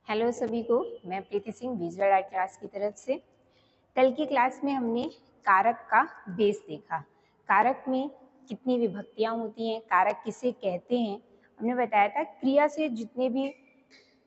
Hello सभी को, मैं प्रीति सिंह विजुअल आर्ट क्लास की तरफ से। कल की क्लास में हमने कारक का बेस देखा। कारक में कितनी विभक्तियां होती हैं, कारक किसे कहते हैं, हमने बताया था। क्रिया से जितने भी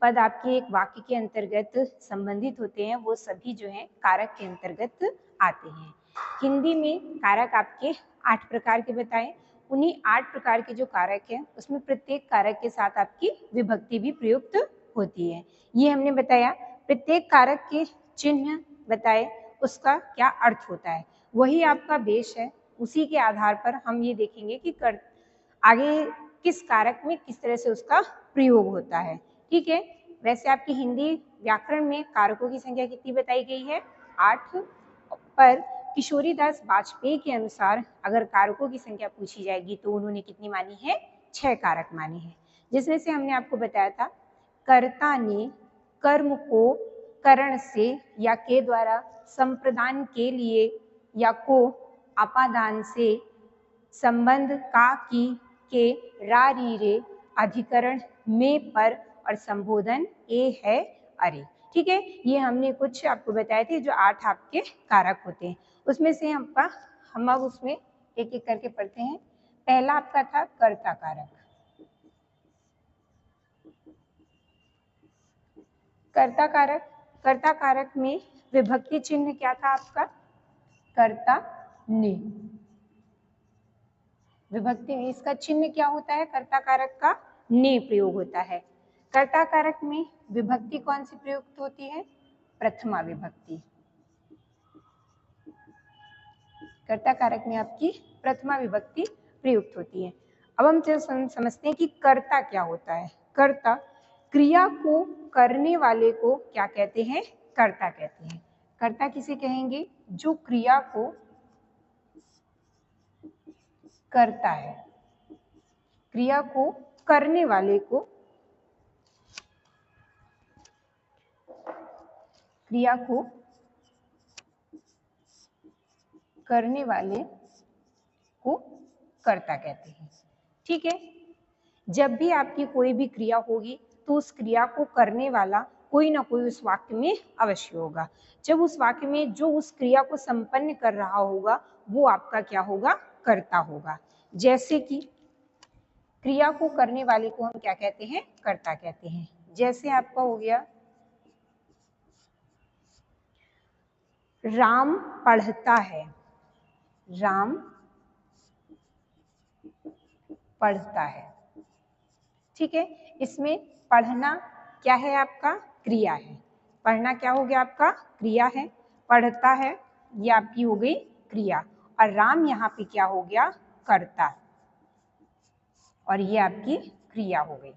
पद आपके एक वाक्य के अंतर्गत संबंधित होते हैं वो सभी जो हैं कारक के अंतर्गत आते हैं। हिंदी में कारक आपके 8 प्रकार के बताए। उन्हीं 8 प्रकार के जो कारक हैं उसमें प्रत्येक कारक के साथ आपकी विभक्ति भी प्रयुक्त होती है, ये हमने बताया। प्रत्येक कारक के चिन्ह बताए, उसका क्या अर्थ होता है, वही आपका बेस है। उसी के आधार पर हम ये देखेंगे कि आगे किस कारक में किस तरह से उसका प्रयोग होता है। ठीक है। वैसे आपकी हिंदी व्याकरण में कारकों की संख्या कितनी बताई गई है? 8। पर किशोरीदास वाजपेयी के अनुसार अगर कारकों की संख्या पूछी जाएगी तो उन्होंने कितनी मानी है? 6 कारक माने हैं, जिसमें से हमने आपको बताया था कर्ता ने कर्म को करण से या के द्वारा संप्रदान के लिए या को अपादान से संबंध का की के रा री रे अधिकरण में पर और संबोधन ए है अरे। ठीक है, ये हमने कुछ आपको बताए थे जो 8 आपके कारक होते हैं। उसमें से हम अब उसमें एक एक करके पढ़ते हैं। पहला आपका था कर्ता कारक। कर्ता कारक, कर्ता कारक में विभक्ति चिन्ह क्या था आपका? कर्ता ने। विभक्ति में इसका चिन्ह क्या होता है? कर्ता कारक का ने प्रयोग होता है। कर्ता कारक में विभक्ति कौन सी प्रयुक्त होती है? प्रथमा विभक्ति। कर्ता कारक में आपकी प्रथमा विभक्ति प्रयुक्त होती है। अब हम समझते हैं कि कर्ता क्या होता है। कर्ता, क्रिया को करने वाले को क्या कहते हैं? कर्ता कहते हैं। कर्ता किसे कहेंगे? जो क्रिया को करता है, क्रिया को करने वाले को, क्रिया को करने वाले को कर्ता कहते हैं। ठीक है। जब भी आपकी कोई भी क्रिया होगी तो उस क्रिया को करने वाला कोई ना कोई उस वाक्य में अवश्य होगा। जब उस वाक्य में जो उस क्रिया को संपन्न कर रहा होगा वो आपका क्या होगा? कर्ता होगा। जैसे कि क्रिया को करने वाले को हम क्या कहते हैं? कर्ता कहते हैं। जैसे आपका हो गया राम पढ़ता है, राम पढ़ता है। ठीक है, इसमें पढ़ना क्या है? आपका क्रिया है। पढ़ना क्या हो गया? आपका क्रिया है। पढ़ता है ये आपकी हो गई क्रिया, और राम यहाँ पे क्या हो गया? कर्ता, और ये आपकी क्रिया हो गई।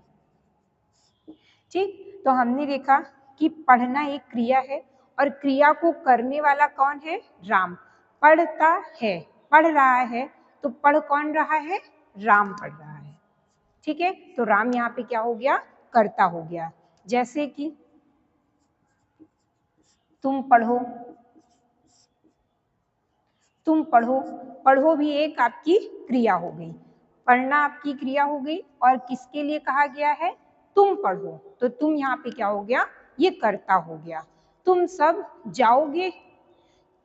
ठीक, तो हमने देखा कि पढ़ना एक क्रिया है और क्रिया को करने वाला कौन है? राम। पढ़ता है, पढ़ रहा है, तो पढ़ कौन रहा है? राम पढ़ रहा है। ठीक है, तो राम यहाँ पे क्या हो गया? कर्ता हो गया। जैसे कि तुम पढ़ो, तुम पढ़ो, पढ़ो भी एक आपकी क्रिया हो गई। पढ़ना आपकी क्रिया हो गई और किसके लिए कहा गया है? तुम पढ़ो, तो तुम यहाँ पे क्या हो गया? ये कर्ता हो गया। तुम सब जाओगे,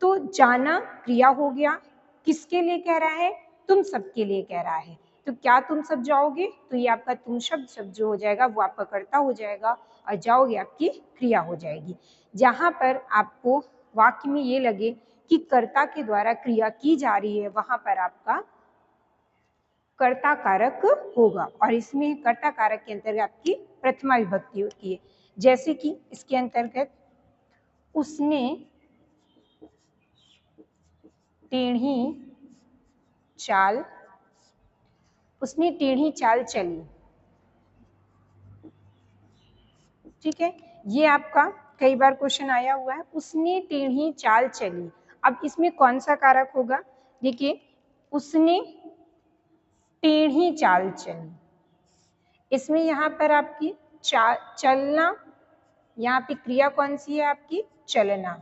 तो जाना क्रिया हो गया। किसके लिए कह रहा है? तुम सबके लिए कह रहा है। तो क्या तुम सब जाओगे? तो ये आपका तुम शब्द जो हो जाएगा वो आपका कर्ता हो जाएगा और जाओगे आपकी क्रिया हो जाएगी। जहां पर आपको वाक्य में ये लगे कि कर्ता के द्वारा क्रिया की जा रही है वहां पर आपका कर्ता कारक होगा, और इसमें कर्ता कारक के अंतर्गत आपकी प्रथमा विभक्ति होती है। जैसे कि इसके अंतर्गत उसने टेढ़ी चाल, उसने टेढ़ी चाल चली। ठीक है, ये आपका कई बार क्वेश्चन आया हुआ है, उसने टेढ़ी चाल चली। अब इसमें कौन सा कारक होगा? देखिए, उसने टेढ़ी चाल चली, इसमें यहाँ पर आपकी चलना, यहाँ पे क्रिया कौन सी है आपकी? चलना,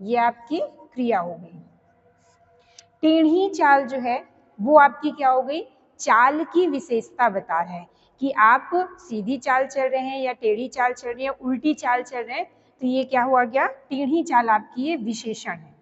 ये आपकी क्रिया हो गई। टेढ़ी चाल जो है वो आपकी क्या हो गई? चाल की विशेषता बता है कि आप सीधी चाल चल रहे हैं या टेढ़ी चाल चल रही है, उल्टी चाल चल रहे हैं, तो ये क्या हुआ गया, टेढ़ी चाल आपकी ये विशेषण है,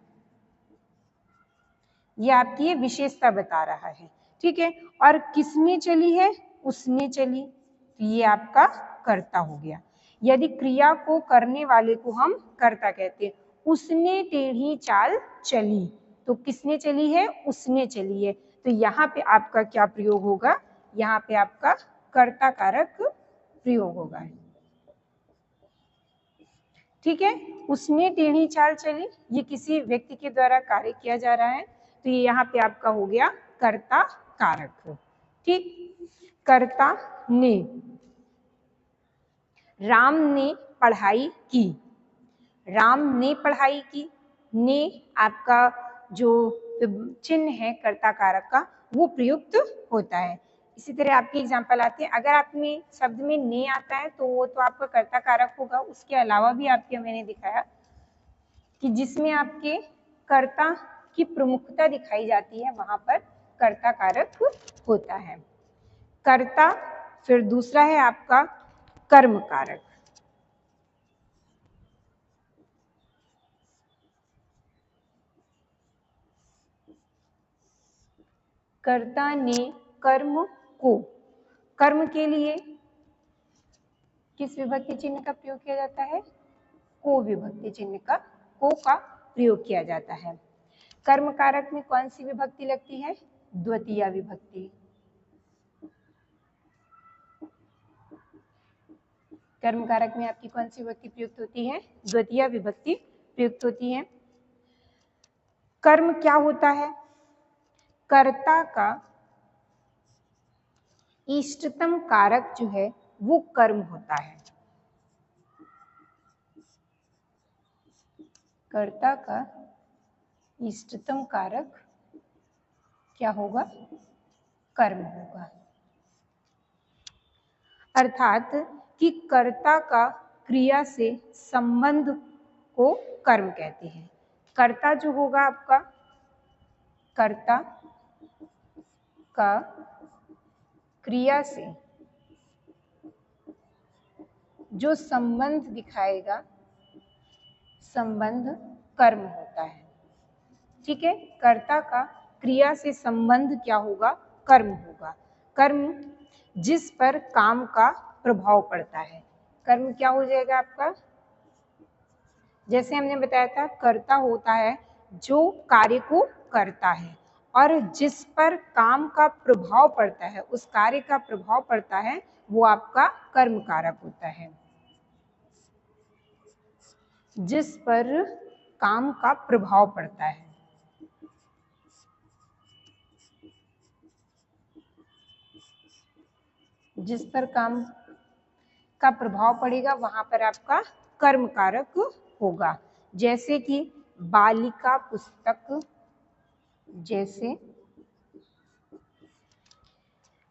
ये आपकी ये विशेषता बता रहा है। ठीक है, और किसने चली है, उसने चली, तो ये आपका कर्ता हो गया। यदि क्रिया को करने वाले को हम कर्ता कहते हैं, उसने टेढ़ी चाल चली, तो किसने चली है, उसने चली है, तो यहाँ पे आपका क्या प्रयोग होगा, यहाँ पे आपका कर्ता कारक प्रयोग होगा। ठीक है, उसने टेढ़ी चाल चली, ये किसी व्यक्ति के द्वारा कार्य किया जा रहा है, तो ये यहाँ पे आपका हो गया कर्ता कारक। ठीक, कर्ता ने, राम ने पढ़ाई की, राम ने पढ़ाई की, ने आपका जो चिन्ह है कर्ता कारक का वो प्रयुक्त होता है। इसी तरह आपके एग्जाम्पल आते हैं, अगर आप में शब्द में ने आता है तो वो तो आपका कर्ता कारक होगा। उसके अलावा भी आपके मैंने दिखाया कि जिसमें आपके कर्ता की प्रमुखता दिखाई जाती है वहां पर कर्ता कारक होता है। कर्ता, फिर दूसरा है आपका कर्म कारक। कर्ता ने कर्म को, कर्म के लिए किस विभक्ति चिन्ह का प्रयोग किया जाता है, को विभक्ति चिन्ह का, को का प्रयोग किया जाता है। कर्म कारक में कौन सी विभक्ति लगती है, द्वितीया विभक्ति। कर्म कारक में आपकी कौन सी विभक्ति प्रयुक्त होती है, द्वितीया विभक्ति प्रयुक्त होती है। कर्म क्या होता है, कर्ता का इष्टतम कारक जो है वो कर्म होता है। कर्ता का इष्टतम कारक क्या होगा, कर्म होगा। अर्थात कि कर्ता का क्रिया से संबंध को कर्म कहते हैं। कर्ता जो होगा आपका, कर्ता का क्रिया से जो संबंध दिखाएगा, संबंध कर्म होता है। ठीक है, कर्ता का क्रिया से संबंध क्या होगा, कर्म होगा। कर्म जिस पर काम का प्रभाव पड़ता है, कर्म क्या हो जाएगा आपका, जैसे हमने बताया था कर्ता होता है जो कार्य को करता है, और जिस पर काम का प्रभाव पड़ता है, उस कार्य का प्रभाव पड़ता है, वो आपका कर्म कारक होता है। जिस पर काम का प्रभाव पड़ता है, जिस पर काम का प्रभाव पड़ेगा वहां पर आपका कर्म कारक होगा। जैसे कि बालिका पुस्तक, जैसे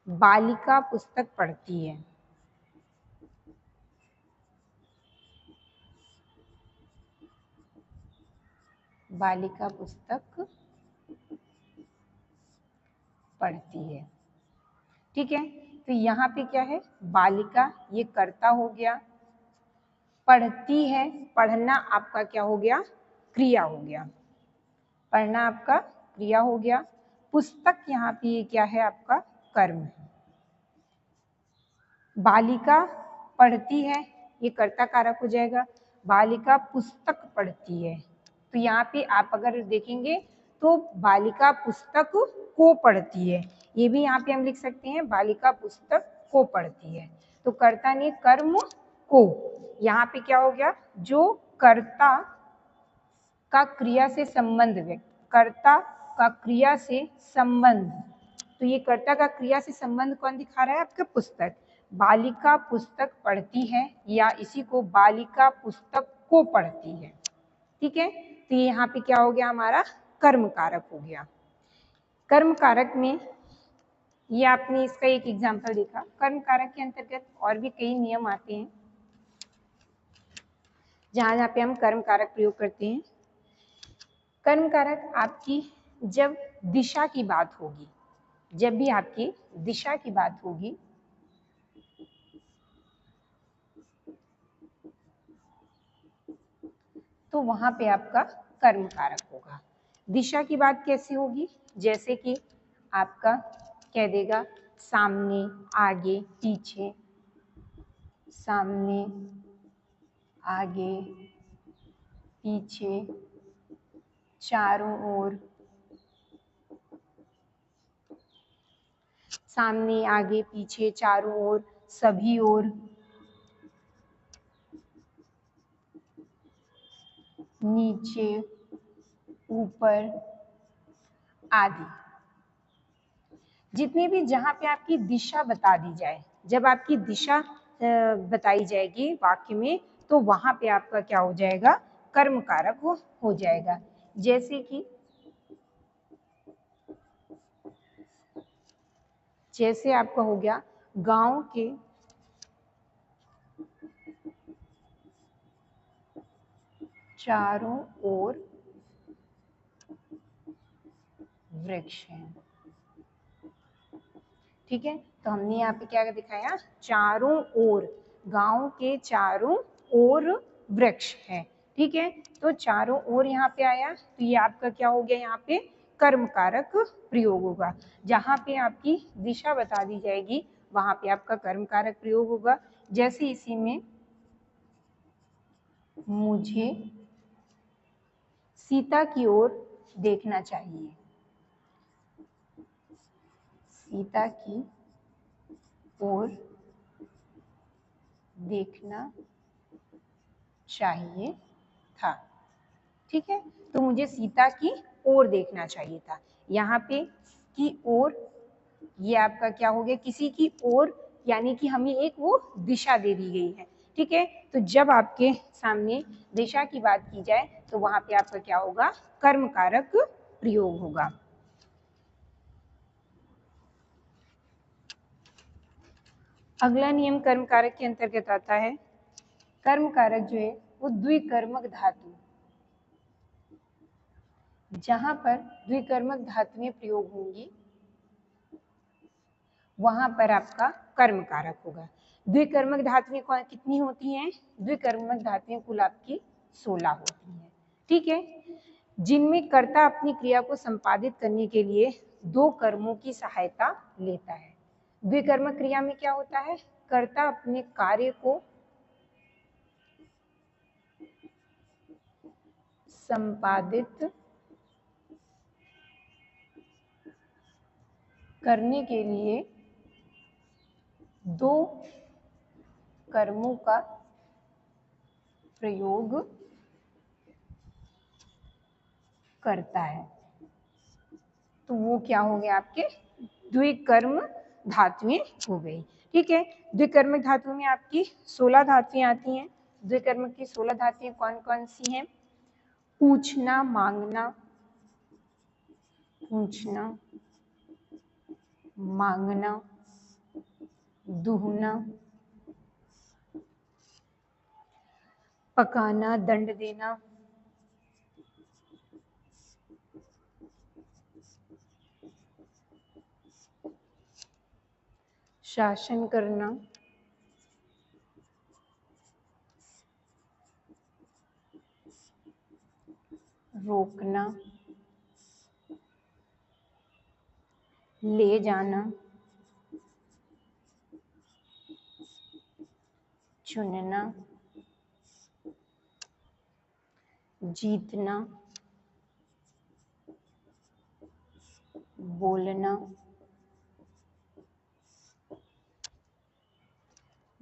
बालिका पुस्तक पढ़ती है, बालिका पुस्तक पढ़ती है। ठीक है, तो यहाँ पे क्या है, बालिका ये कर्ता हो गया, पढ़ती है, पढ़ना आपका क्या हो गया, क्रिया हो गया, पढ़ना आपका क्रिया हो गया। पुस्तक यहाँ पे ये क्या है, आपका कर्म है। बालिका पढ़ती है, ये कर्ता कारक हो जाएगा। बालिका पुस्तक पढ़ती है, तो यहाँ पे आप अगर देखेंगे तो बालिका पुस्तक को पढ़ती है, ये भी यहाँ पे हम लिख सकते हैं, बालिका पुस्तक को पढ़ती है। तो कर्ता ने कर्म को, यहाँ पे क्या हो गया, जो कर्ता का क्रिया से संबंध व्यक्त, कर्ता का क्रिया से संबंध, तो ये कर्ता का क्रिया से संबंध कौन दिखा रहा है, आपका पुस्तक। बालिका पुस्तक पढ़ती है, या इसी को बालिका पुस्तक को पढ़ती है। ठीक है, तो ये यहाँ पे क्या हो गया, हमारा कर्म कारक हो गया। कर्म कारक में ये आपने इसका एक एग्जाम्पल देखा। कर्म कारक के अंतर्गत और भी कई नियम आते हैं जहां जहां पे हम कर्म कारक प्रयोग करते हैं। कर्म कारक आपकी जब दिशा की बात होगी, जब भी आपकी दिशा की बात होगी, तो वहां पे आपका कर्म कारक होगा। दिशा की बात कैसे होगी, जैसे कि आपका कह देगा सामने, आगे, पीछे, सामने, आगे, पीछे, चारों ओर, सामने, आगे, पीछे, चारों ओर, सभी ओर, नीचे, ऊपर आदि। जितने भी जहाँ पे आपकी दिशा बता दी जाए, जब आपकी दिशा बताई जाएगी वाक्य में, तो वहां पे आपका क्या हो जाएगा, कर्म कारक हो जाएगा। जैसे आपका हो गया गांव के चारों ओर वृक्ष हैं। ठीक है, तो हमने यहाँ पे क्या दिखाया, चारों ओर, गांव के चारों ओर वृक्ष है। ठीक है, तो चारों ओर यहाँ पे आया, तो ये आपका क्या हो गया, यहाँ पे कर्म कारक प्रयोग होगा। जहाँ पे आपकी दिशा बता दी जाएगी वहां पे आपका कर्म कारक प्रयोग होगा। जैसे इसी में मुझे सीता की ओर देखना चाहिए, सीता की ओर देखना चाहिए था। ठीक है, तो मुझे सीता की ओर देखना चाहिए था। यहाँ पे की ओर, ये आपका क्या हो गया, किसी की ओर, यानी कि हमें एक वो दिशा दे दी गई है। ठीक है, तो जब आपके सामने दिशा की बात की जाए तो वहां पे आपका क्या होगा, कर्म कारक प्रयोग होगा। अगला नियम कर्म कारक के अंतर्गत आता है। कर्म कारक जो है वो द्विकर्मक धातु, जहां पर द्विकर्मक धातुएं प्रयोग होंगी वहां पर आपका कर्म कारक होगा। द्विकर्मक धातुएं कितनी होती हैं, द्विकर्मक धातुएं कुल आपकी 16 होती हैं। ठीक है, जिनमें कर्ता अपनी क्रिया को संपादित करने के लिए दो कर्मों की सहायता लेता है। द्विकर्मक क्रिया में क्या होता है, कर्ता अपने कार्य को संपादित करने के लिए दो कर्मों का प्रयोग करता है। तो वो क्या हो गया, आपके द्विकर्म धातुएं हो गई। ठीक है, द्विकर्मक धातु में आपकी 16 धातुएं आती हैं। द्विकर्मक की 16 धातुएं कौन कौन सी हैं, पूछना, मांगना, पूछना, मांगना, दूहना, पकाना, दंड देना, शासन करना, रोकना, ले जाना, चुनना, जीतना, बोलना,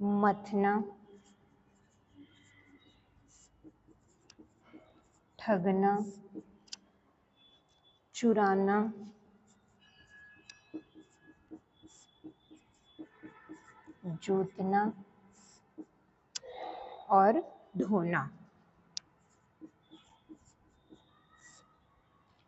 मथना, ठगना, चुराना, जोतना और ढोना।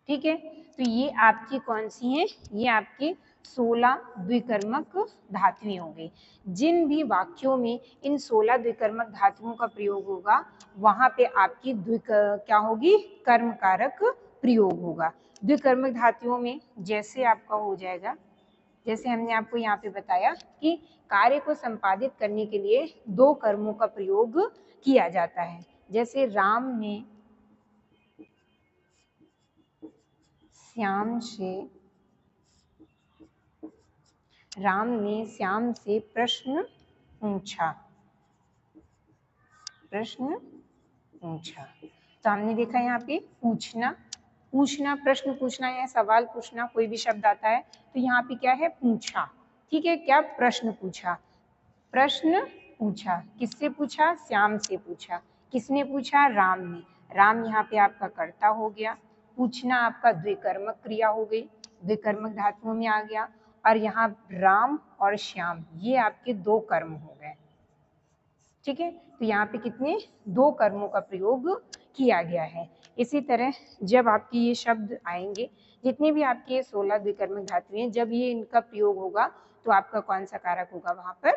ठीक है, तो ये आपकी कौन सी हैं, ये आपके 16 द्विकर्मक धातुएं हो गई। जिन भी वाक्यों में इन 16 द्विकर्मक धातुओं का प्रयोग होगा वहां पे आपकी क्या होगी, कर्म कारक प्रयोग होगा। द्विकर्मक धातुओं में जैसे आपका हो जाएगा, जैसे हमने आपको यहाँ पे बताया कि कार्य को संपादित करने के लिए दो कर्मों का प्रयोग किया जाता है। जैसे राम ने राम ने श्याम से प्रश्न पूछा। तो हमने देखा यहाँ पे पूछना, प्रश्न पूछना या सवाल पूछना, कोई भी शब्द आता है तो यहाँ पे क्या है, पूछा। ठीक है, क्या प्रश्न पूछा, किससे पूछा, श्याम से पूछा। किसने पूछा, राम ने। राम यहाँ पे आपका कर्ता हो गया, पूछना आपका द्विकर्मक क्रिया हो गई, द्विकर्मक धातुओं में आ गया, और यहाँ राम और श्याम ये आपके दो कर्म हो गए। ठीक है, तो यहाँ पे कितने, दो कर्मों का प्रयोग किया गया है। इसी तरह जब आपके ये शब्द आएंगे, जितने भी आपके 16 द्विकर्मक धातुएं हैं, जब ये इनका प्रयोग होगा तो आपका कौन सा कारक होगा, वहां पर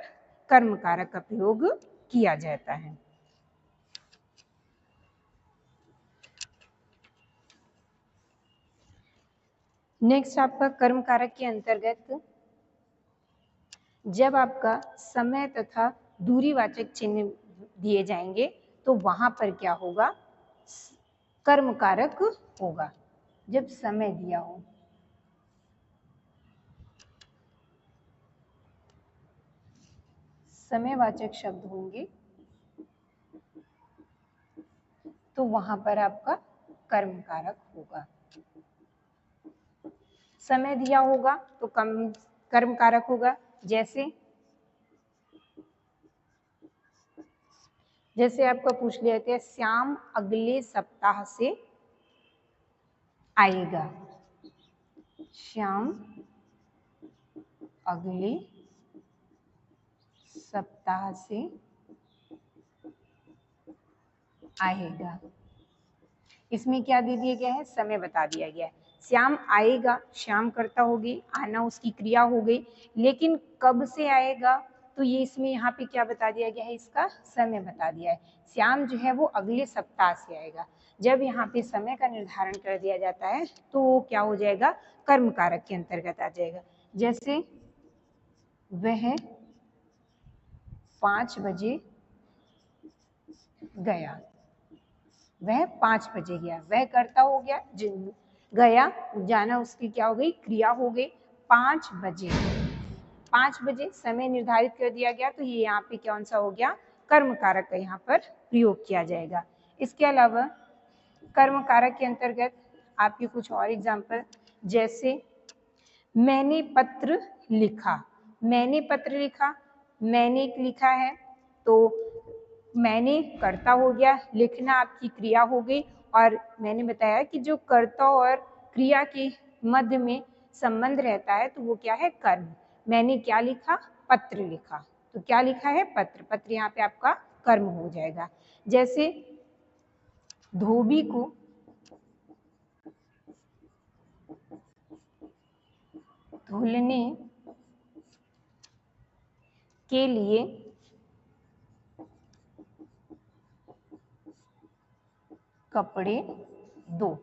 कर्म कारक का प्रयोग किया जाता है। नेक्स्ट आपका कर्म कारक के अंतर्गत जब आपका समय तथा दूरीवाचक चिन्ह दिए जाएंगे तो वहां पर क्या होगा, कर्म कारक होगा। जब समय दिया हो, समयवाचक शब्द होंगे तो वहां पर आपका कर्म कारक होगा। समय दिया होगा तो कर्म कारक होगा। जैसे आपका पूछ लिया जाता है, श्याम अगले सप्ताह से आएगा। श्याम अगले सप्ताह से आएगा। इसमें क्या दे दिया गया है, समय बता दिया गया है। श्याम आएगा, श्याम कर्ता हो गई, आना उसकी क्रिया हो गई, लेकिन कब से आएगा तो ये इसमें यहाँ पे क्या बता दिया गया है, इसका समय बता दिया है। श्याम जो है वो अगले सप्ताह से आएगा। जब यहाँ पे समय का निर्धारण कर दिया जाता है तो वो क्या हो जाएगा, कर्म कारक के अंतर्गत आ जाएगा। जैसे वह 5 बजे गया, वह 5 बजे गया, वह कर्ता हो गया, गया जाना उसकी क्या हो गई, क्रिया हो गई। 5 बजे, 5 बजे समय निर्धारित कर दिया गया तो ये यहाँ पे कौन सा हो गया, कर्म कारक का यहाँ पर प्रयोग किया जाएगा। इसके अलावा कर्म कारक के अंतर्गत आपके कुछ और एग्जाम्पल, जैसे मैंने पत्र लिखा, मैंने पत्र लिखा, मैंने लिखा है तो मैंने कर्ता हो गया, लिखना आपकी क्रिया हो गई, और मैंने बताया कि जो कर्ता और क्रिया के मध्य में संबंध रहता है तो वो क्या है, कर्म। मैंने क्या लिखा, पत्र लिखा, तो क्या लिखा है, पत्र। पत्र यहाँ पे आपका कर्म हो जाएगा। जैसे धोबी को धुलने के लिए कपड़े दो।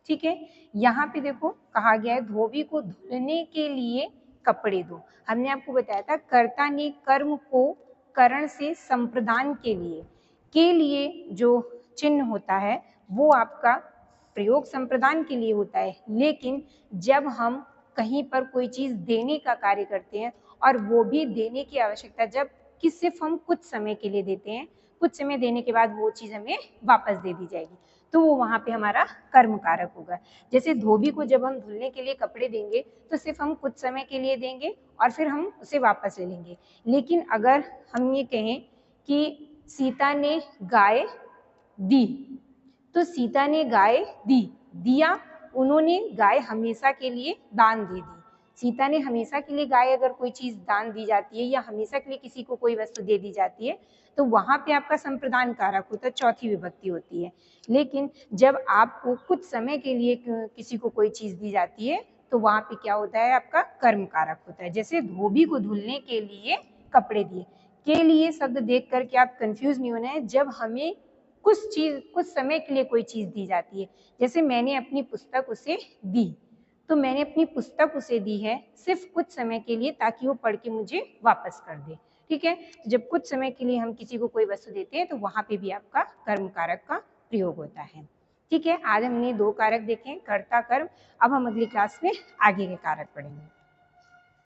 ठीक है, यहाँ पे देखो कहा गया है धोबी को धुलने के लिए कपड़े दो। हमने आपको बताया था कर्ता ने कर्म को करण से संप्रदान के लिए जो चिन्ह होता है वो आपका प्रयोग संप्रदान के लिए होता है। लेकिन जब हम कहीं पर कोई चीज देने का कार्य करते हैं और वो भी देने की आवश्यकता जब कि सिर्फ हम कुछ समय के लिए देते हैं, कुछ समय देने के बाद वो चीज हमें वापस दे दी जाएगी, तो वो वहां पे हमारा कर्म कारक होगा। जैसे धोबी को जब हम धुलने के लिए कपड़े देंगे तो सिर्फ हम कुछ समय के लिए देंगे और फिर हम उसे वापस ले लेंगे। लेकिन अगर हम ये कहें कि सीता ने गाय दी, तो सीता ने गाय दिया, उन्होंने गाय हमेशा के लिए दान दे दी। सीता ने हमेशा के लिए गाय अगर कोई चीज दान दी जाती है या हमेशा के लिए किसी को कोई वस्तु दे दी जाती है तो वहां पे आपका संप्रदान कारक होता है, चौथी विभक्ति होती है। लेकिन जब आपको कुछ समय के लिए किसी को कोई चीज दी जाती है तो वहां पे क्या होता है, आपका कर्म कारक होता है। जैसे धोबी को धुलने के लिए कपड़े दिए, के लिए शब्द देख करके आप कंफ्यूज नहीं होना है। जब हमें कुछ समय के लिए कोई चीज दी जाती है, जैसे मैंने अपनी पुस्तक उसे दी, तो मैंने अपनी पुस्तक उसे दी है सिर्फ कुछ समय के लिए ताकि वो पढ़ के मुझे वापस कर दे। ठीक है, जब कुछ समय के लिए हम किसी को कोई वस्तु देते हैं तो वहां पे भी आपका कर्म कारक का प्रयोग होता है। ठीक है, आज हमने 2 कारक देखे, कर्ता कर्म। अब हम अगली क्लास में आगे के कारक पढ़ेंगे।